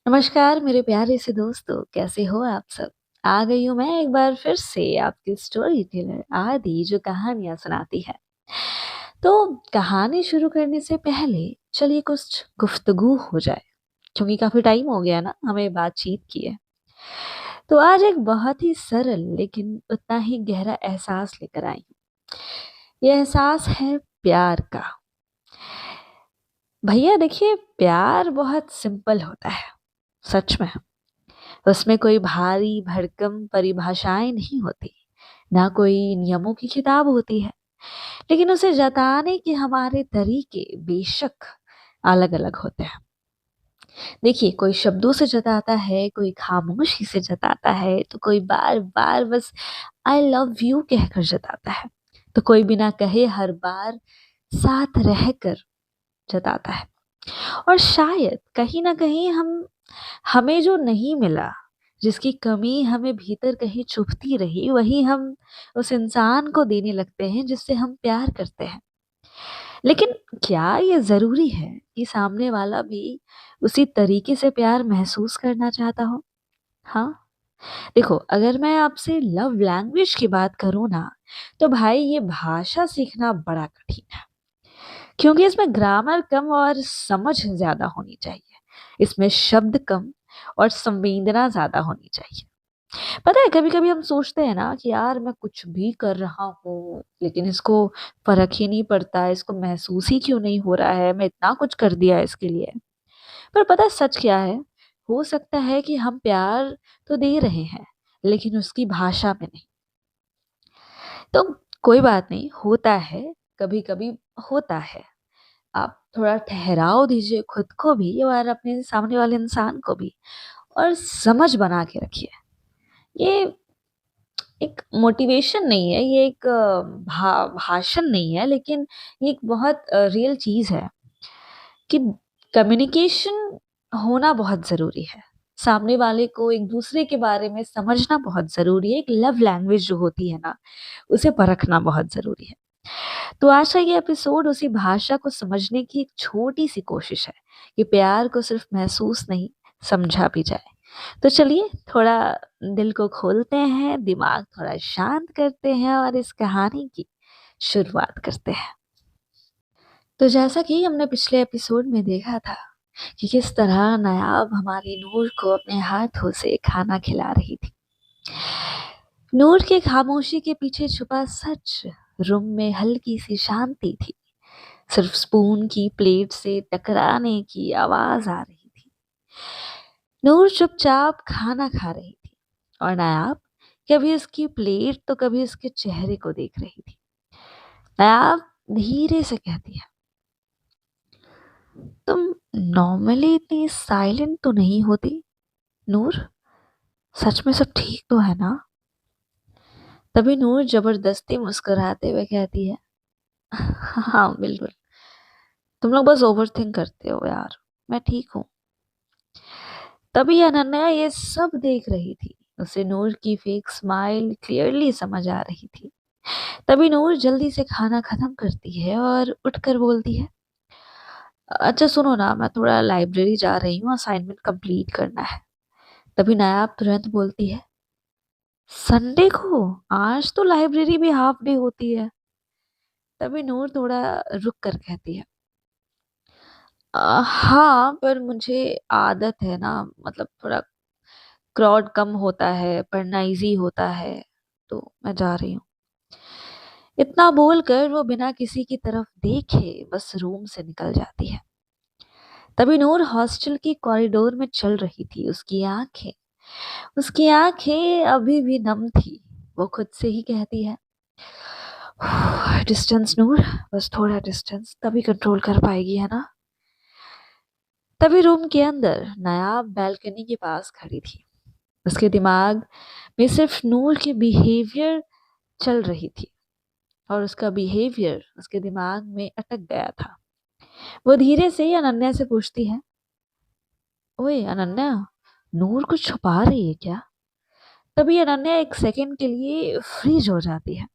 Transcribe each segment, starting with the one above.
नमस्कार मेरे प्यारे से दोस्तों, कैसे हो आप सब? आ गई हूँ मैं एक बार फिर से आपकी स्टोरी टेलर आदि जो कहानियां सुनाती है। तो कहानी शुरू करने से पहले चलिए कुछ गुफ्तगू हो जाए, क्योंकि काफी टाइम हो गया ना हमें बातचीत किए। तो आज एक बहुत ही सरल लेकिन उतना ही गहरा एहसास लेकर आई हूँ। ये एहसास है प्यार का। भैया देखिए, प्यार बहुत सिंपल होता है, सच में। उसमें कोई भारी भरकम परिभाषाएं नहीं होती, ना कोई नियमों की किताब होती है। लेकिन उसे जताने के हमारे तरीके बेशक अलग अलग होते हैं। देखिए, कोई शब्दों से जताता है, कोई खामोशी से जताता है, तो कोई बार बार बस आई लव यू कहकर जताता है, तो कोई बिना कहे हर बार साथ रहकर जताता है। और शायद कहीं ना कहीं हमें जो नहीं मिला, जिसकी कमी हमें भीतर कहीं चुभती रही, वही हम उस इंसान को देने लगते हैं जिससे हम प्यार करते हैं। लेकिन क्या ये जरूरी है कि सामने वाला भी उसी तरीके से प्यार महसूस करना चाहता हो? हाँ, देखो, अगर मैं आपसे लव लैंग्वेज की बात करूं ना, तो भाई ये भाषा सीखना बड़ा कठिन है, क्योंकि इसमें ग्रामर कम और समझ ज्यादा होनी चाहिए। इसमें शब्द कम और संवेदना ज्यादा होनी चाहिए। पता है, कभी कभी हम सोचते हैं ना कि यार मैं कुछ भी कर रहा हूँ लेकिन इसको फर्क ही नहीं पड़ता, इसको महसूस ही क्यों नहीं हो रहा है, मैं इतना कुछ कर दिया है इसके लिए। पर पता है सच क्या है? हो सकता है कि हम प्यार तो दे रहे हैं, लेकिन उसकी भाषा में नहीं। तो कोई बात नहीं, होता है, कभी कभी होता है। आप थोड़ा ठहराव दीजिए खुद को भी और अपने सामने वाले इंसान को भी, और समझ बना के रखिए। ये एक मोटिवेशन नहीं है, ये एक भाषण नहीं है, लेकिन ये एक बहुत रियल चीज है कि कम्युनिकेशन होना बहुत जरूरी है। सामने वाले को एक दूसरे के बारे में समझना बहुत जरूरी है। एक लव लैंग्वेज जो होती है ना, उसे परखना बहुत जरूरी है। तो आज का ये एपिसोड उसी भाषा को समझने की एक छोटी सी कोशिश है, कि प्यार को सिर्फ महसूस नहीं, समझा भी जाए। तो चलिए थोड़ा दिल को खोलते हैं, दिमाग थोड़ा शांत करते हैं और इस कहानी की शुरुआत करते हैं। तो जैसा कि हमने पिछले एपिसोड में देखा था कि किस तरह नायाब हमारी नूर को अपने हाथों से खाना खिला रही थी। नूर के खामोशी के पीछे छुपा सच, रूम में हल्की सी शांति थी। सिर्फ स्पून की प्लेट से टकराने की आवाज आ रही थी। नूर चुपचाप खाना खा रही थी, और नायाब कभी उसकी प्लेट तो कभी उसके चेहरे को देख रही थी। नायाब धीरे से कहती है, तुम नॉर्मली इतनी साइलेंट तो नहीं होती नूर, सच में सब ठीक तो है ना? तभी नूर जबरदस्ती मुस्कुराते हुए कहती है, हाँ बिल्कुल, तुम लोग बस ओवर थिंक करते हो यार, मैं ठीक हूँ। तभी अनन्या ये सब देख रही थी। उसे नूर की फेक स्माइल क्लियरली समझ आ रही थी। तभी नूर जल्दी से खाना खत्म करती है और उठकर बोलती है, अच्छा सुनो ना, मैं थोड़ा लाइब्रेरी जा रही हूँ, असाइनमेंट कंप्लीट करना है। तभी नायाब तुरंत बोलती है, संडे को? आज तो लाइब्रेरी भी हाफ डे होती है। तभी नूर थोड़ा रुक कर कहती है, हाँ पर मुझे आदत है ना, मतलब थोड़ा क्राउड कम होता है, पढ़ना इजी होता है, तो मैं जा रही हूँ। इतना बोलकर वो बिना किसी की तरफ देखे बस रूम से निकल जाती है। तभी नूर हॉस्टल की कॉरिडोर में चल रही थी। उसकी आंखें अभी भी नम थी। वो खुद से ही कहती है, डिस्टेंस नूर, बस थोड़ा डिस्टेंस, तभी कंट्रोल कर पाएगी, है ना? तभी रूम के अंदर नायाब बैल्कनी के पास खड़ी थी। उसके दिमाग में सिर्फ नूर की बिहेवियर चल रही थी, और उसका बिहेवियर उसके दिमाग में अटक गया था। वो धीरे से अनन्या से पूछती है, ओए अनन्या, नूर कुछ छुपा रही है क्या? तभी अनन्या एक सेकंड के लिए फ्रीज हो जाती है।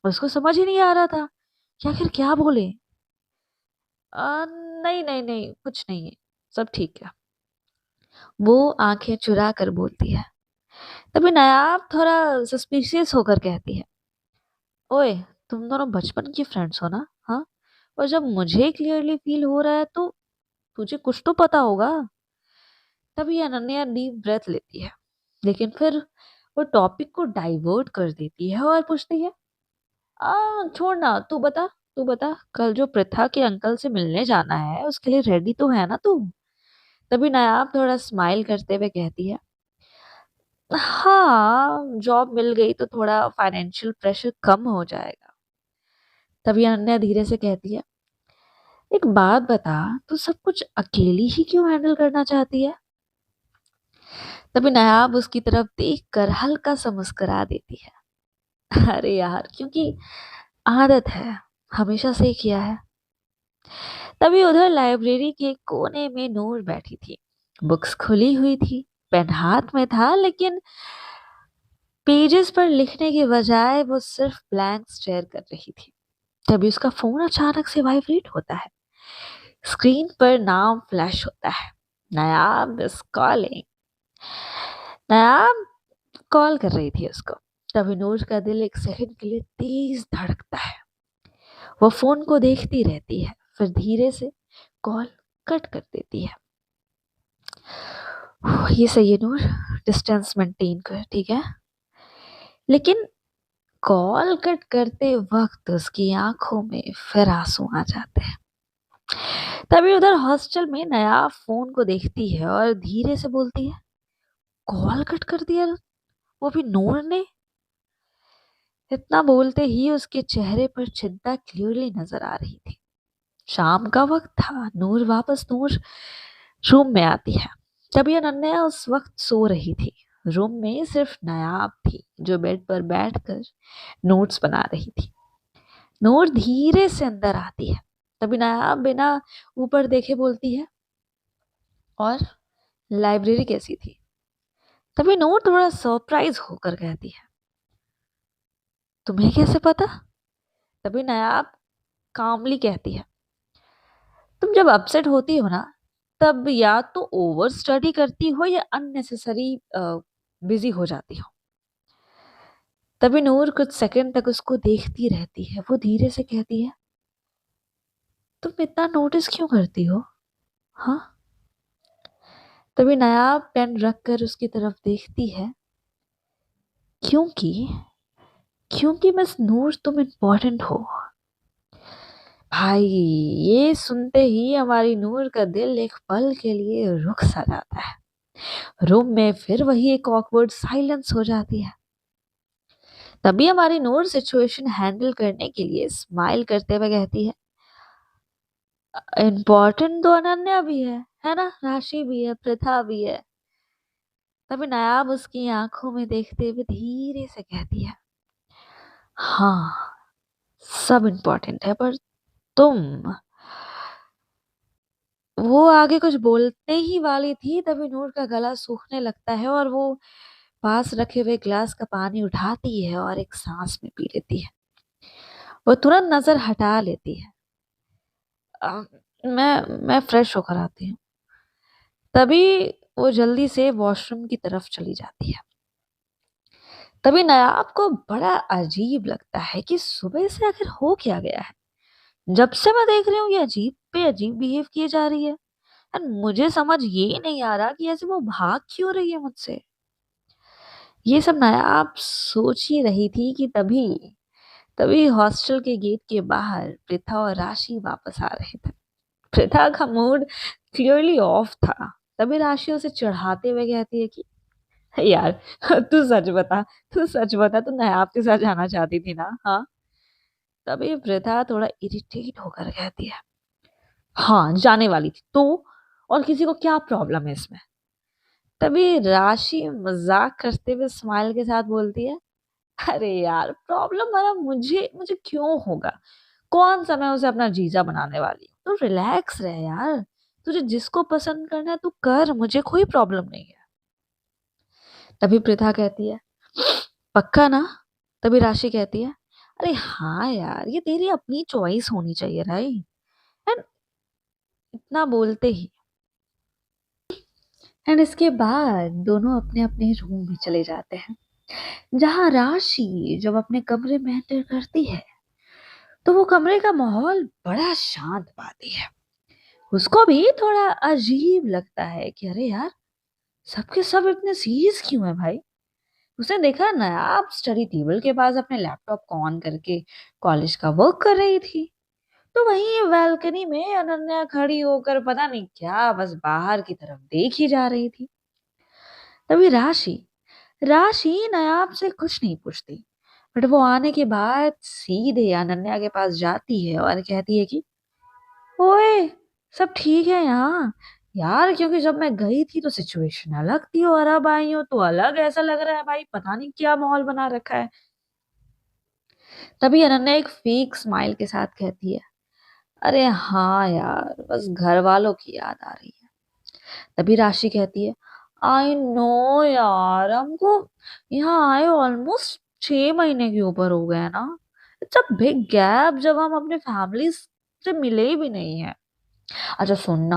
उसको समझ ही नहीं आ रहा था कि आखिर क्या बोले। नहीं नहीं नहीं, कुछ नहीं है, सब ठीक है। वो आंखें चुरा कर बोलती है। तभी नायाब थोड़ा सस्पिशियस होकर कहती है, ओए, तुम दोनों बचपन की फ्रेंड्स हो ना? हाँ, और जब मुझे क्लियरली फील हो रहा है तो तुझे कुछ तो पता होगा। तभी अनन्या डीप ब्रेथ लेती है, लेकिन फिर वो टॉपिक को डाइवर्ट कर देती है और पूछती है, छोड़ ना, तू बता, कल जो प्रथा के अंकल से मिलने जाना है उसके लिए रेडी तो है ना तू? तभी नायाब थोड़ा स्माइल करते हुए कहती है, हाँ, जॉब मिल गई तो थोड़ा फाइनेंशियल प्रेशर कम हो जाएगा। तभी अनन्या धीरे से कहती है, एक बात बता, तू सब कुछ अकेली ही क्यों हैंडल करना चाहती है? तभी नायाब उसकी तरफ देख कर हल्का सा मुस्कुरा देती है, अरे यार, क्योंकि आदत है, हमेशा से ही किया है। तभी उधर लाइब्रेरी के कोने में नूर बैठी थी। बुक्स खुली हुई थी, पेन हाथ में था, लेकिन पेजेस पर लिखने के बजाय वो सिर्फ ब्लैंक स्टेयर कर रही थी। तभी उसका फोन अचानक से वाइब्रेट होता है। स्क्रीन पर नाम फ्लैश होता है, नायाब इज कॉलिंग। नायाब कॉल कर रही थी उसको। तभी नूर का दिल एक सेकंड के लिए तेज धड़कता है। वो फोन को देखती रहती है, फिर धीरे से कॉल कट कर देती है। ये सही है नूर, डिस्टेंस मेंटेन कर, ठीक है? लेकिन कॉल कट करते वक्त उसकी आंखों में फिर आंसू आ जाते हैं। तभी उधर हॉस्टल में नया फोन को देखती है और धीरे से बोलती है, कॉल कट कर दिया, वो भी नूर ने? इतना बोलते ही उसके चेहरे पर चिंता क्लियरली नजर आ रही थी। शाम का वक्त था, नूर रूम में आती है। तभी अनन्या उस वक्त सो रही थी। रूम में सिर्फ नायाब थी, जो बेड पर बैठकर नोट्स बना रही थी। नूर धीरे से अंदर आती है। तभी नायाब बिना ऊपर देखे बोलती है, और लाइब्रेरी कैसी थी? तभी नूर थोड़ा सरप्राइज होकर कहती है, तुम्हें कैसे पता? तभी नायाब कामली कहती है, तुम जब अपसेट होती हो ना, तब या तो ओवर स्टडी करती हो या अननेसेसरी बिजी हो जाती हो। तभी नूर कुछ सेकंड तक उसको देखती रहती है। वो धीरे से कहती है, तुम इतना नोटिस क्यों करती हो? हाँ। तभी नायाब पेन रख कर उसकी तरफ देखती है, क्योंकि क्योंकि मिस नूर तुम इम्पोर्टेंट हो। भाई, ये सुनते ही हमारी नूर का दिल एक पल के लिए रुक सा जाता है। रूम में फिर वही एक ऑकवर्ड साइलेंस हो जाती है। तभी हमारी नूर सिचुएशन हैंडल करने के लिए स्माइल करते हुए कहती है, इम्पोर्टेंट तो अनन्या भी है ना? राशि भी है, प्रथा भी है। तभी नायाब उसकी आंखों में देखते हुए धीरे से कहती है, हाँ, सब इम्पोर्टेंट है, पर तुम। वो आगे कुछ बोलने ही वाली थी, तभी नूर का गला सूखने लगता है और वो पास रखे हुए ग्लास का पानी उठाती है और एक सांस में पी लेती है। वो तुरंत नजर हटा लेती है। अ, मैं फ्रेश होकर आती हूँ। तभी वो जल्दी से वॉशरूम की तरफ चली जाती है। तभी नायाब को बड़ा अजीब लगता है कि सुबह से आखिर हो क्या गया है। जब से मैं देख रही हूँ ये अजीब पे अजीब बिहेव किए जा रही है, एंड मुझे समझ ये नहीं आ रहा कि ऐसे वो भाग क्यों रही है मुझसे। ये सब नायाब सोच ही रही थी कि तभी तभी हॉस्टल के गेट के बाहर प्रथा और राशि वापस आ रहे थे। प्रथा का मूड क्लियरली ऑफ था। तभी राशि उसे चढ़ाते हुए कहती है कि यार, तू सच बता, तू नायाब के साथ जाना चाहती थी ना? हाँ। तभी प्रथा थोड़ा इरिटेट होकर कहती है, हाँ, जाने वाली थी तो, और किसी को क्या प्रॉब्लम है इसमें? तभी राशि मजाक करते हुए स्माइल के साथ बोलती है, अरे यार, प्रॉब्लम वाला मुझे मुझे क्यों होगा? कौन सा मैं उसे अपना जीजा बनाने वाली हूँ? तो रिलैक्स रह यार। तुझे जिसको पसंद करना है तू कर, मुझे कोई प्रॉब्लम नहीं है। तभी प्रथा कहती है, पक्का ना? तभी राशि कहती है, अरे हाँ यार, ये तेरी अपनी चॉइस होनी चाहिए, राइट? एंड इतना बोलते ही एंड इसके बाद दोनों अपने अपने रूम में चले जाते हैं, जहां राशि जब अपने कमरे में एंटर करती है तो वो कमरे का माहौल बड़ा शांत पाती है। उसको भी थोड़ा अजीब लगता है कि अरे यार, सबके सब इतने सीरियस क्यों है भाई। उसने देखा नायाब स्टडी टेबल के पास अपने लैपटॉप को ऑन करके कॉलेज का वर्क कर रही थी, तो वहीं बालकनी में अनन्या खड़ी होकर पता नहीं क्या बस बाहर की तरफ देख ही जा रही थी। तभी राशि राशि नायाब से कुछ नहीं पूछती, बट वो आने के बाद सीधे अनन्या के पास जाती है और कहती है कि ओए, सब ठीक है यहाँ यार, क्योंकि जब मैं गई थी तो सिचुएशन अलग थी और अब आई हूँ तो अलग, ऐसा लग रहा है भाई पता नहीं क्या माहौल बना रखा है। तभी अनन्या एक फेक स्माइल के साथ कहती है, अरे हाँ यार, बस घर वालों की याद आ रही है। तभी राशि कहती है, आई नो यार, हमको यहाँ आए ऑलमोस्ट 6 महीने के ऊपर हो गए ना। इट्स अ बिग गैप जब हम अपने फैमिली से मिले ही भी नहीं है। अच्छा सुनना,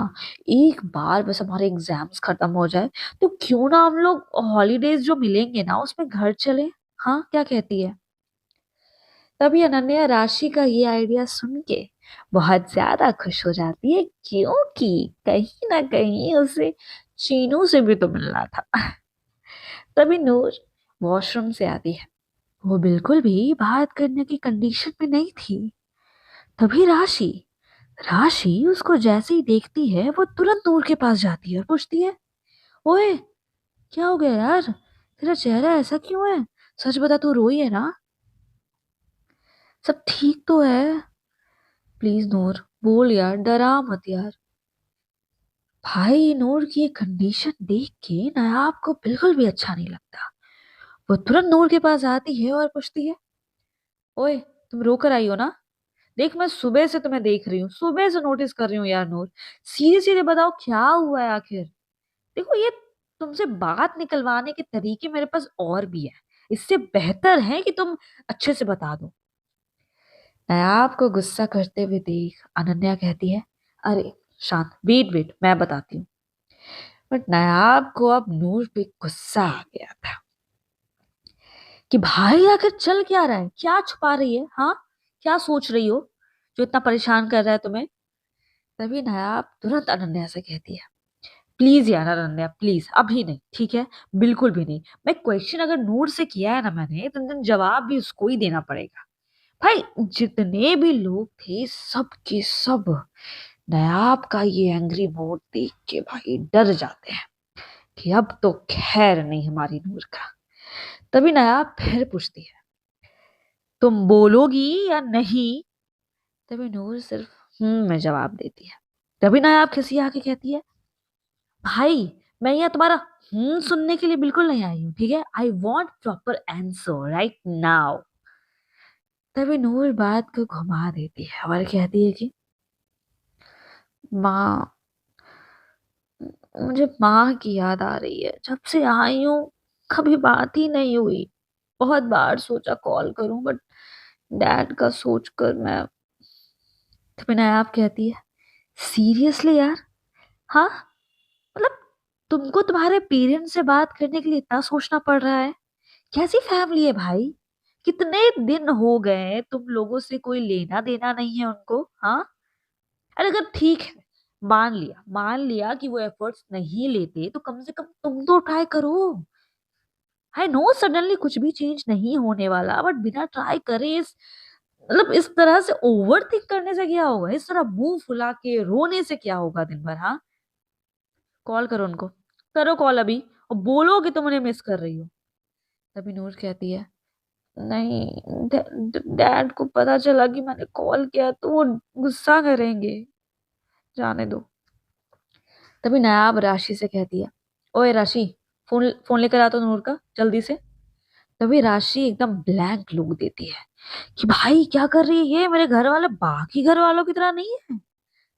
एक बार बस हमारे एग्जाम्स खत्म हो जाए तो क्यों ना हम लोग हॉलीडेज जो मिलेंगे ना उसमें घर चले। हाँ, क्या कहती है। तभी अनन्या राशि का ये आइडिया सुन के बहुत ज्यादा खुश हो जाती है, क्योंकि कहीं ना कहीं उसे चीनू से भी तो मिलना था। तभी नूर वॉशरूम से आती है। वो बिल्कुल भी बात करने की कंडीशन में नहीं थी। तभी राशि राशि उसको जैसे ही देखती है वो तुरंत नूर के पास जाती है और पूछती है, ओए, क्या हो गया यार, तेरा चेहरा ऐसा क्यों है। सच बता, तू रोई है ना। सब ठीक तो है। प्लीज नूर बोल यार, डरा मत यार। भाई नूर की ये कंडीशन देख के नायाब को बिल्कुल भी अच्छा नहीं लगता। वो तुरंत नूर के पास आती है और पूछती है, ओए, तुम रो कर आई हो ना। देख, मैं सुबह से तुम्हें देख रही हूँ, सुबह से नोटिस कर रही हूँ यार नूर। सीधे सीधे बताओ क्या हुआ है आखिर। देखो, ये तुमसे बात निकलवाने के तरीके मेरे पास और भी है, इससे बेहतर है कि तुम अच्छे से बता दो। नायाब को गुस्सा करते हुए देख अनन्या कहती है, अरे शांत, वेट वेट, मैं बताती हूँ। बट नायाब को अब नूर पे गुस्सा आ गया था कि भाई आखिर चल क्या रहा है, क्या छुपा रही है, हाँ, क्या सोच रही हो जो इतना परेशान कर रहा है तुम्हें। तभी नायाब तुरंत अनन्या से कहती है, प्लीज यार अनन्या, प्लीज अभी नहीं, ठीक है, बिल्कुल भी नहीं। मैं क्वेश्चन अगर नूर से किया है ना मैंने, तो जवाब भी उसको ही देना पड़ेगा। भाई जितने भी लोग थे सब के सब नायाब का ये एंग्री मोड देख के भाई डर जाते हैं कि अब तो खैर नहीं हमारी नूर का। तभी नायाब फिर पूछती है, तुम बोलोगी या नहीं। तभी नूर सिर्फ में जवाब देती है। तभी नायाब खिसी आके कहती है, भाई मैं यहाँ तुम्हारा सुनने के लिए बिल्कुल नहीं आई हूँ, ठीक है, I want proper answer right now. तभी नूर बात को घुमा देती है और कहती है कि माँ, मुझे माँ की याद आ रही है, जब से आई हूँ कभी बात ही नहीं हुई। बहुत बार सोचा कॉल करूं, बट डैड का सोचकर मैं। तभी नायाब कहती है, सीरियसली यार। हाँ, मतलब तुमको तुम्हारे पेरेंट्स से बात करने के लिए इतना सोचना पड़ रहा है। कैसी फैमिली है भाई, कितने दिन हो गए तुम लोगों से कोई लेना देना नहीं है उनको, हाँ। अरे अगर ठीक है, मान लिया कि वो एफर्ट्स नहीं लेते तो कम से कम तुम तो ट्राई करो। आई नो सडनली कुछ भी चेंज नहीं होने वाला, बट बिना ट्राई करे इस मतलब इस तरह से ओवर थिंक करने से क्या होगा, इस तरह मुंह फुला के रोने से क्या होगा दिन भर, हाँ। कॉल करो उनको, करो कॉल अभी, और बोलो कि तुम उन्हें मिस कर रही हो। तभी नूर कहती है, नहीं, डैड को पता चला कि मैंने कॉल किया तो वो गुस्सा करेंगे, जाने दो। तभी नायाब राशि से कहती है, ओए राशि, फोन फोन लेकर आ तो नूर का जल्दी से। तभी राशि एकदम ब्लैंक लुक देती है कि भाई क्या कर रही है ये, मेरे घर वाले बाकी घर वालों की तरह नहीं है।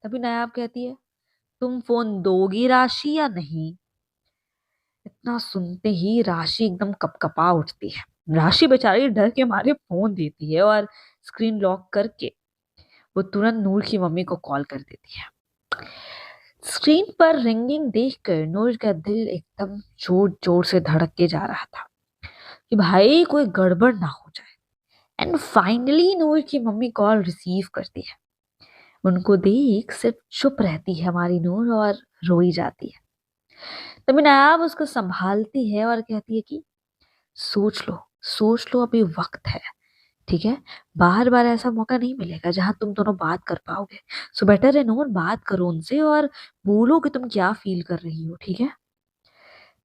तभी नायाब कहती है, तुम फोन दोगी राशि या नहीं। इतना सुनते ही राशि एकदम कपकपा उठती है। राशि बेचारी डर के मारे फोन देती है और स्क्रीन लॉक करके वो तुरंत नूर की मम्मी को कॉल कर देती है। स्क्रीन पर रिंगिंग देखकर नूर का दिल एकदम जोर जोर से धड़क के जा रहा था कि भाई कोई गड़बड़ ना हो जाए। एंड फाइनली नूर की मम्मी कॉल रिसीव करती है। उनको देख सिर्फ चुप रहती है हमारी नूर और रोई जाती है। तभी नायाब उसको संभालती है और कहती है कि सोच लो अभी वक्त है। ठीक है, बार बार ऐसा मौका नहीं मिलेगा जहां तुम दोनों बात कर पाओगे। सो बेटर है नूर, बात करो उनसे और बोलो कि तुम क्या फील कर रही हो। ठीक है।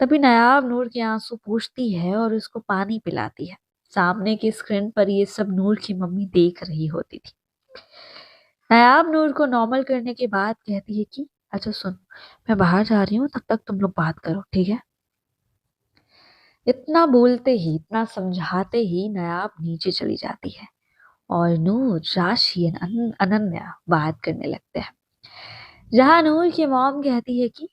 तभी नायाब नूर के आंसू पूछती है और उसको पानी पिलाती है। सामने की स्क्रीन पर ये सब नूर की मम्मी देख रही होती थी। नायाब नूर को नॉर्मल करने के बाद कहती है कि अच्छा सुन, मैं बाहर जा रही हूँ, तब तक तुम लोग बात करो। ठीक है। इतना बोलते ही, इतना समझाते ही नायाब नीचे चली जाती है और नूर, राशि अनन्या बात करने लगते हैं। जहां नूर की मॉम कहती है कि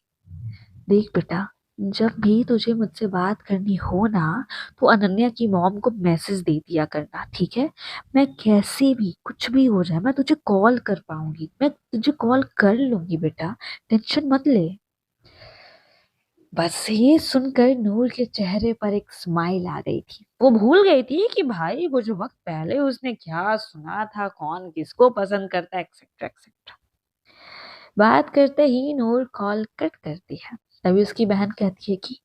देख बेटा, जब भी तुझे मुझसे बात करनी हो ना, तो अनन्या की मॉम को मैसेज दे दिया करना। ठीक है। मैं कैसे भी कुछ भी हो जाए, मैं तुझे कॉल कर पाऊंगी, मैं तुझे कॉल कर लूंगी बेटा, टेंशन मत ले। बस ये सुनकर नूर के चेहरे पर एक स्माइल आ गई थी। वो भूल गई थी कि भाई कुछ वक्त पहले उसने क्या सुना था, कौन किसको पसंद करता है, एक्सेट्रा एक्सेट्रा। बात करते ही नूर कॉल कट करती है। तभी उसकी बहन कहती है कि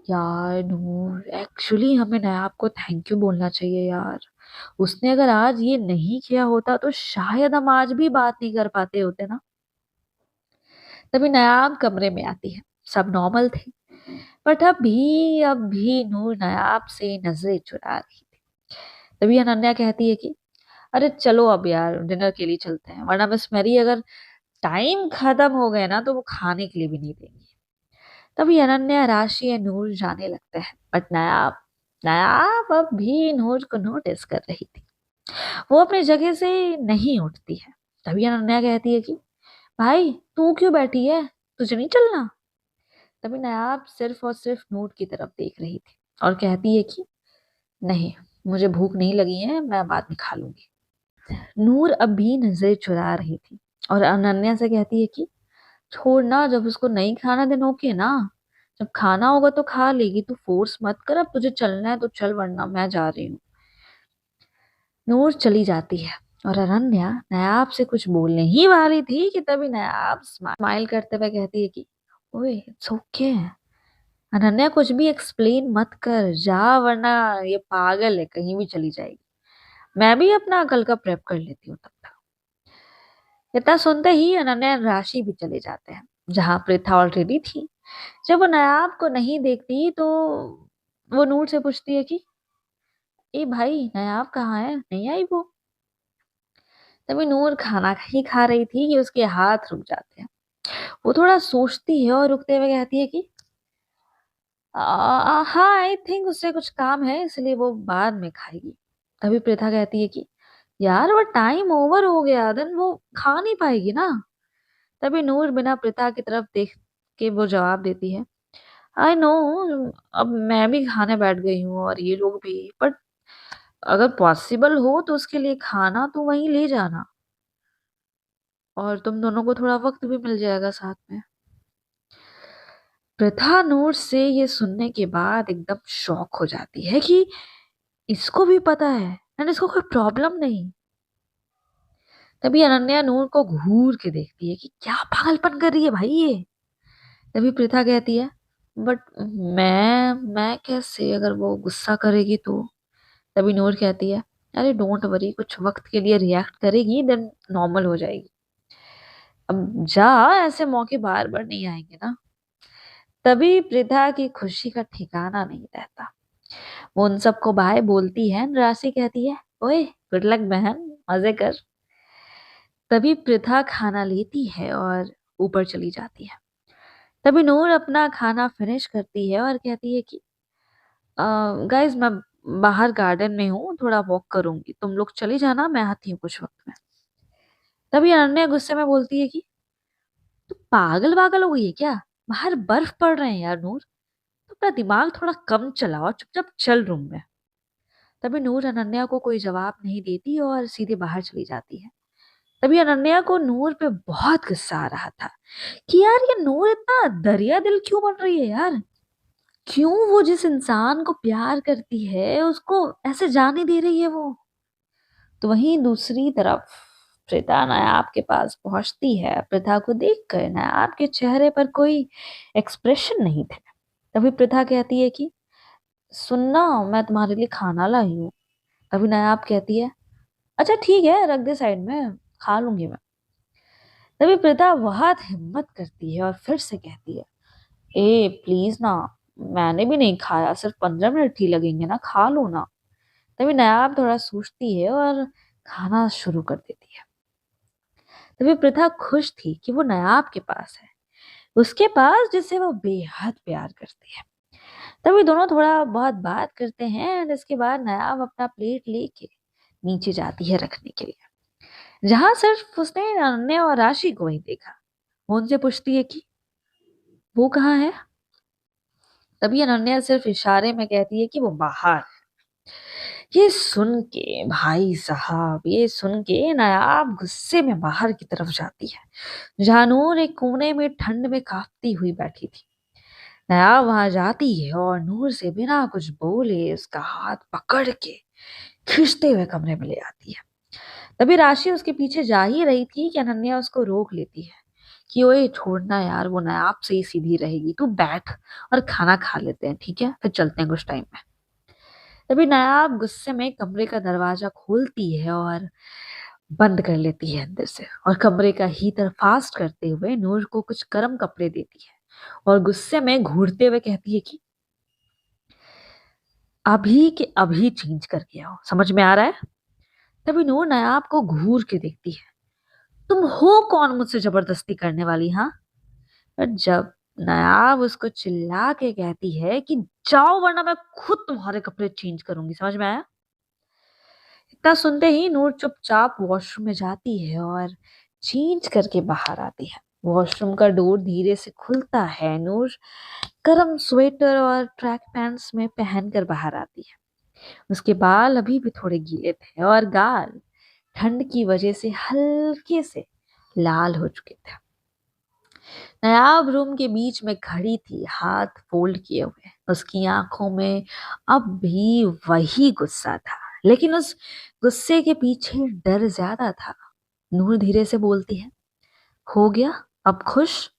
यार नूर, एक्चुअली हमें नायाब को थैंक यू बोलना चाहिए यार। उसने अगर आज ये नहीं किया होता तो शायद हम आज भी बात नहीं कर पाते होते ना। तभी नायाब कमरे में आती है। सब नॉर्मल थे, बट अब भी नूर नायाब से नजरें चुरा रही थी। तभी अनन्या कहती है कि अरे चलो अब यार, डिनर के लिए चलते हैं, वरना मिस मैरी अगर टाइम खत्म हो गए ना तो वो खाने के लिए भी नहीं देंगी। तभी अनन्या, राशि या नूर जाने लगते हैं, बट नायाब नायाब अब भी नूर को नोटिस कर रही थी। वो अपनी जगह से नहीं उठती है। तभी अनन्या कहती है कि भाई तू क्यों बैठी है, तुझे नहीं चलना? तभी नायाब सिर्फ और सिर्फ नूर की तरफ देख रही थी और कहती है कि नहीं, मुझे भूख नहीं लगी है, मैं बाद में खा लूंगी। नूर अब भी नजरें चुरा रही थी और अनन्या से कहती है कि छोड़ ना, जब उसको नहीं खाना देन ओके ना, जब खाना होगा तो खा लेगी, तू फोर्स मत कर। अब तुझे चलना है तो चल, वरना मैं जा रही हूँ। नूर चली जाती है और अनन्या नायाब से कुछ बोलने ही वाली थी कि तभी नायाब स्माइल करते हुए कहती है कि ओए इट्स ओके। अनन्या कुछ भी एक्सप्लेन मत कर, जा, वरना ये पागल है, कहीं भी चली जाएगी। मैं भी अपना कल का प्रेप कर लेती हूँ तब तक। इतना सुनते ही अनन्या और राशि भी चले जाते हैं जहां प्रेथा ऑलरेडी थी। जब वो नायाब को नहीं देखती तो वो नूर से पूछती है कि ए भाई, नायाब कहाँ है, नहीं आई वो? तभी नूर खाना ही खा रही थी कि उसके हाथ रुक जाते हैं। वो थोड़ा सोचती है और रुकते हुए कहती है कि हाँ, आई थिंक उससे कुछ काम है, इसलिए वो बाद में खाएगी। तभी प्रेथा कहती है कि यार वो टाइम ओवर हो गया, देन वो खा नहीं पाएगी ना। तभी नूर बिना प्रेथा की तरफ देख के वो जवाब देती है, आई नो, अब मैं भी खाने बैठ गई हूँ और ये लोग भी, बट अगर पॉसिबल हो तो उसके लिए खाना तो वहीं ले जाना, और तुम दोनों को थोड़ा वक्त भी मिल जाएगा साथ में। प्रथा नूर से ये सुनने के बाद एकदम शॉक हो जाती है कि इसको भी पता है एंड इसको कोई प्रॉब्लम नहीं। तभी अनन्या नूर को घूर के देखती है कि क्या पागलपन कर रही है भाई ये। तभी प्रथा कहती है बट मैं कैसे, अगर वो गुस्सा करेगी तो? तभी नूर कहती है अरे डोंट वरी, कुछ वक्त के लिए रिएक्ट करेगी, देन नॉर्मल हो जाएगी। अब जा, ऐसे मौके बार बार नहीं आएंगे ना। तभी प्रथा की खुशी का ठिकाना नहीं रहता। वो उन सबको बाय बोलती है, राशि कहती है ओए गुड लक बहन, मजे कर। तभी प्रथा खाना लेती है और ऊपर चली जाती है। तभी नूर अपना खाना फिनिश करती है और कहती है कि गाइस, मैं बाहर गार्डन में हूँ, थोड़ा वॉक करूंगी, तुम लोग चली जाना, मैं आती हूँ कुछ वक्त में। तभी अनन्या गुस्से में बोलती है कि तू पागल वागल हो गई है क्या? बाहर बर्फ पड़ रहे हैं यार नूर, तो अपना दिमाग थोड़ा कम चलाओ, चुपचाप चल रूम में। तभी नूर अनन्या को कोई जवाब नहीं देती और सीधे बाहर चली जाती है। तभी अनन्या को नूर पे बहुत गुस्सा आ रहा था कि यार ये नूर इतना दरिया दिल क्यों बन रही है यार। क्यों वो जिस इंसान को प्यार करती है उसको ऐसे जाने दे रही है वो। तो वहीं दूसरी तरफ प्रीता नायाब के पास पहुंचती है। प्रीता को देखकर नायाब के चेहरे पर कोई एक्सप्रेशन नहीं थे। तभी प्रीता कहती है कि सुनना, मैं तुम्हारे लिए खाना लाई हूँ। तभी नायाब कहती है अच्छा ठीक है, रख दे साइड में, खा लूंगी मैं। तभी प्रीता बहुत हिम्मत करती है और फिर से कहती है ए प्लीज ना, मैंने भी नहीं खाया, सिर्फ 15 मिनट ही लगेंगे ना, खा लो ना। तभी नायाब थोड़ा सोचती है और खाना शुरू कर देती है। तभी प्रथा खुश थी कि वो नायाब के पास है, उसके पास जिसे वो बेहद प्यार करती है। तभी दोनों थोड़ा बहुत बात करते हैं और इसके बाद नायाब अपना प्लेट लेके नीचे जाती है रखने के लिए, जहां सिर्फ उसने अनन्या और राशि को ही देखा। वो उनसे पूछती है कि वो कहाँ है। तभी अनन्या सिर्फ इशारे में कहती है कि वो बाहर। ये सुन के भाई साहब, ये सुन के नायाब गुस्से में बाहर की तरफ जाती है, जहां नूर एक कोने में ठंड में कांपती हुई बैठी थी। नायाब वहां जाती है और नूर से बिना कुछ बोले उसका हाथ पकड़ के खींचते हुए कमरे में ले आती है। तभी राशि उसके पीछे जा ही रही थी कि अनन्या उसको रोक लेती है कि ओए छोड़ना यार, वो नायाब से ही सीधी रहेगी, तू बैठ और खाना खा लेते हैं, ठीक है, फिर चलते हैं कुछ टाइम में। तभी नायाब गुस्से में कमरे का दरवाजा खोलती है और बंद कर लेती है अंदर से, और कमरे का हीटर फास्ट करते हुए नूर को कुछ गर्म कपड़े देती है और गुस्से में घूरते हुए कहती है कि अभी के अभी चेंज करके आओ, समझ में आ रहा है। तभी नूर नायाब को घूर के देखती है, तुम हो कौन मुझसे जबरदस्ती करने वाली, हाँ। पर जब नायाब उसको चिल्ला के कहती है कि जाओ वरना मैं खुद तुम्हारे कपड़े चेंज करूंगी, समझ में आया। इतना सुनते ही नूर चुपचाप वॉशरूम में जाती है और चेंज करके बाहर आती है। वॉशरूम का डोर धीरे से खुलता है। नूर गर्म स्वेटर और ट्रैक पैंट्स में पहनकर बाहर आती है। उसके बाल अभी भी थोड़े गीले थे और गाल ठंड की वजह से हल्के से लाल हो चुके थे। नायाब रूम के बीच में खड़ी थी, हाथ फोल्ड किए हुए। उसकी आंखों में अब भी वही गुस्सा था, लेकिन उस गुस्से के पीछे डर ज्यादा था। नूर धीरे से बोलती है हो गया, अब खुश।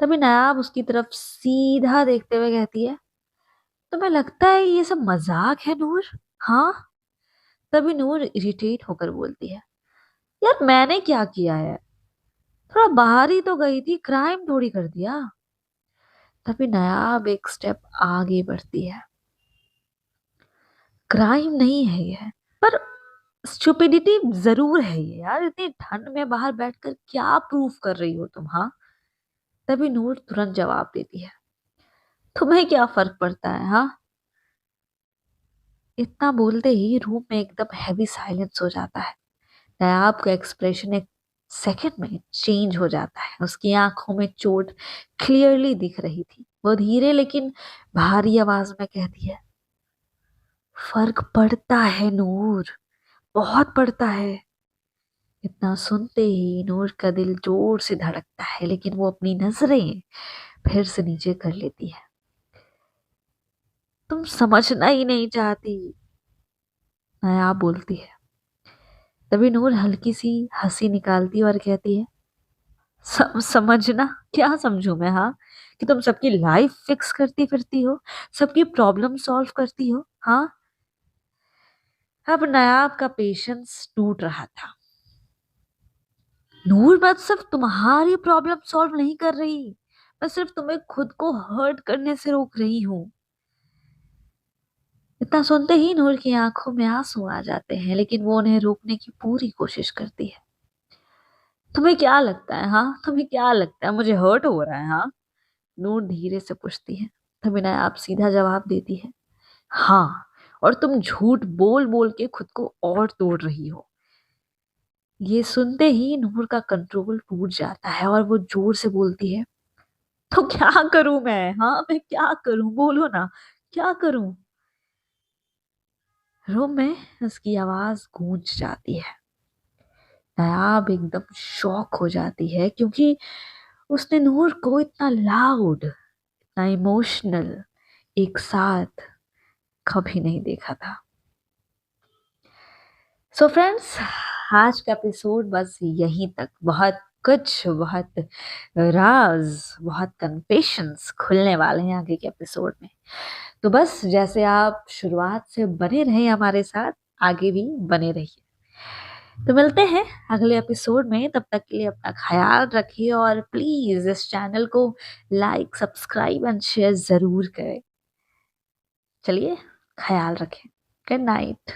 तभी नायाब उसकी तरफ सीधा देखते हुए कहती है तुम्हें लगता है ये सब मजाक है नूर, हाँ। तभी नूर इरिटेट होकर बोलती है यार मैंने क्या किया है, थोड़ा बाहर ही तो गई थी, क्राइम थोड़ी कर दिया। तभी नायाब एक स्टेप आगे बढ़ती है, क्राइम नहीं है ये, पर स्टुपिडिटी जरूर है ये यार, इतनी ठंड में बाहर बैठकर क्या प्रूफ कर रही हो तुम, हाँ। तभी नूर तुरंत जवाब देती है तुम्हें क्या फर्क पड़ता है, हाँ। इतना बोलते ही रूम में एकदम हैवी साइलेंस हो जाता है। नायाब का एक्सप्रेशन एक सेकंड में चेंज हो जाता है। उसकी आंखों में चोट क्लियरली दिख रही थी। वो धीरे लेकिन भारी आवाज में कहती है फर्क पड़ता है नूर, बहुत पड़ता है। इतना सुनते ही नूर का दिल जोर से धड़कता है, लेकिन वो अपनी नजरें फिर से नीचे कर लेती है। तुम समझना ही नहीं चाहती, नायाब बोलती है। तभी नूर हल्की सी हंसी निकालती और कहती है समझना, क्या समझू मैं, हाँ। कि तुम सबकी लाइफ फिक्स करती फिरती हो, सबकी प्रॉब्लम सॉल्व करती हो, हाँ। अब नायाब का पेशेंस टूट रहा था। नूर, मैं सिर्फ तुम्हारी प्रॉब्लम सॉल्व नहीं कर रही, मैं सिर्फ तुम्हें खुद को हर्ट करने से रोक रही हूँ। इतना सुनते ही नूर की आंखों में आंसू आ जाते हैं, लेकिन वो उन्हें रोकने की पूरी कोशिश करती है। तुम्हें क्या लगता है, हाँ, तुम्हें क्या लगता है मुझे हर्ट हो रहा है, हाँ। नूर धीरे से पूछती है। तभी नायाब सीधा जवाब देती है हाँ, और तुम झूठ बोल बोल के खुद को और तोड़ रही हो। ये सुनते ही नूर का कंट्रोल टूट जाता है और वो जोर से बोलती है तो क्या करूं मैं, हाँ, मैं क्या करूं, बोलो ना, क्या करूं। रूम में उसकी आवाज गूंज जाती है नायाब एकदम शॉक हो जाती है, क्योंकि उसने नूर को इतना लाउड, इतना इमोशनल एक साथ कभी नहीं देखा था। सो फ्रेंड्स, आज का एपिसोड बस यहीं तक। बहुत राज, बहुत कन्फेशंस खुलने वाले हैं आगे के एपिसोड में। तो बस जैसे आप शुरुआत से बने रहे हमारे साथ, आगे भी बने रहिए। तो मिलते हैं अगले एपिसोड में, तब तक के लिए अपना ख्याल रखिए और प्लीज इस चैनल को लाइक, सब्सक्राइब एंड शेयर जरूर करें। चलिए, ख्याल रखें। Good night.